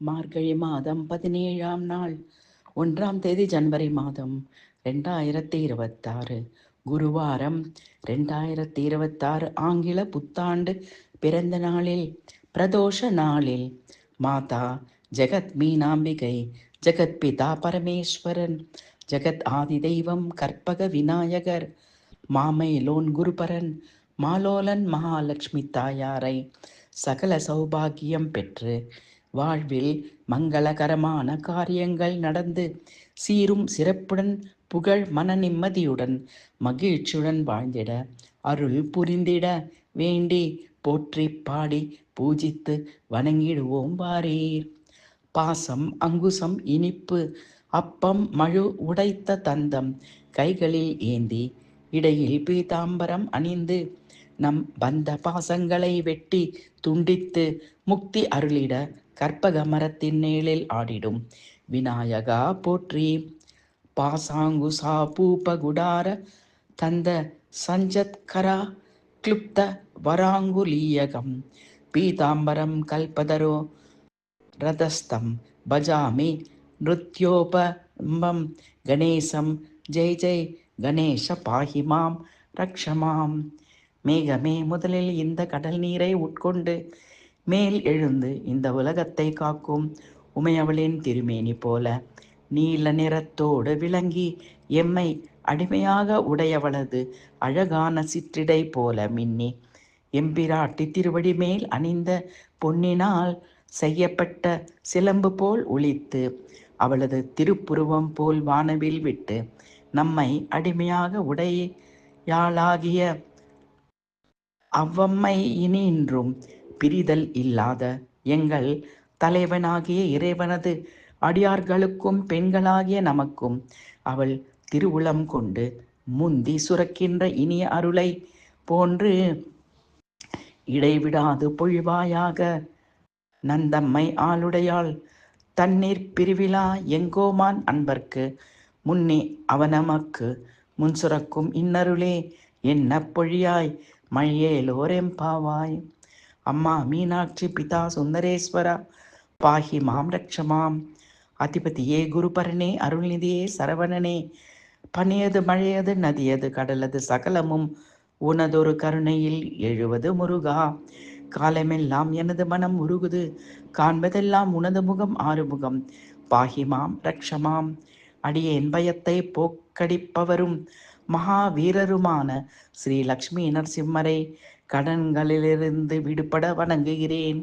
மார்கழி மாதம் 17ஆம் நாள் 1ஆம் தேதி ஜனவரி மாதம் 2026 குருவாரம் 2026 ஆங்கில புத்தாண்டு பிறந்த நாளில் பிரதோஷ நாளில் மாதா ஜெகத் மீனாம்பிகை, ஜெகத் பிதா பரமேஸ்வரன், ஜெகத் ஆதி தெய்வம் கற்பக விநாயகர், மாமையிலோன் குருபரன், மாலோலன் மகாலட்சுமி தாயாரை சகல சௌபாகியம் பெற்று வாழ்வில் மங்களகரமான காரியங்கள் நடந்து சீரும் சிறப்புடன் புகழ் மன நிம்மதியுடன் மகிழ்ச்சியுடன் வாழ்ந்திட அருள் புரிந்திட வேண்டி போற்றி பாடி பூஜித்து வணங்கிடுவோம் வாரீர். பாசம் அங்குசம் இனிப்பு அப்பம் மழு உடைத்த தந்தம் கைகளில் ஏந்தி இடையில் பீதாம்பரம் அணிந்து நம் பந்த பாசங்களை வெட்டி துண்டித்து முக்தி அருளிட கற்பக மரத்தின் நேளில் ஆடிடும் விநாயகா போற்றி. பாசாங்குசா பூபகுடார தந்த சஞ்சத்கரா கிளுப்த வராங்குலீயகம் பீதாம்பரம் கல்பதரோ ரதஸ்தம் பஜாமி நிருத்யோபம்பம் கணேசம் ஜெய் ஜெய் கணேச பாஹிமாம் ரக்ஷமாம். மேகமே, முதலில் இந்த கடல் நீரை உட்கொண்டு மேல் எழுந்து இந்த உலகத்தை காக்கும் உமையவளின் திருமேனி போல நீல நிறத்தோடு விளங்கி எம்மை அடிமையாக உடையவளது அழகான சிற்றிடை போல மின்னி எம்பிராட்டி திருவடி மேல் அணிந்த பொன்னினால் செய்யப்பட்ட சிலம்பு போல் ஒளித்து அவளது திருப்புருவம் போல் வானவில் விட்டு நம்மை அடிமையாக உடையாளாகிய அவ்வம்மை இனின்றும் பிரிதல் இல்லாத எங்கள் தலைவனாகிய இறைவனது அடியார்களுக்கும் பெண்களாகிய நமக்கும் அவள் திருவுளம் கொண்டு முந்தி சுரக்கின்ற இனிய அருளை போன்று இடைவிடாது பொழிவாயாக. நந்தம்மை ஆளுடையாள் தண்ணீர் பிரிவிழா எங்கோமான் அன்பர்க்கு முன்னே அவனமக்கு முன் சுரக்கும் இன்னருளே என்ன பொழியாய் மழையேலோரெம்பாவாய். அம்மா மீனாட்சி, பிதா சுந்தரேஸ்வரா, பாஹி மாம் ரக்ஷமாம். அதிபதியே, குருபரனே, அருள்நிதியே, சரவணனே, பனியது மழையது நதியது கடலது சகலமும் உனதொரு கருணையில் எழுவது முருகா. காலமெல்லாம் எனது மனம் உருகுது, காண்பதெல்லாம் உனது முகம் ஆறுமுகம். பாஹிமாம் ரக்ஷமாம். அடியேன் பயத்தை போக்கடிப்பவரும் மகாவீரருமான ஸ்ரீ லக்ஷ்மி நரசிம்மரை கடன்களிலிருந்து விடுபட வணங்குகிறேன்.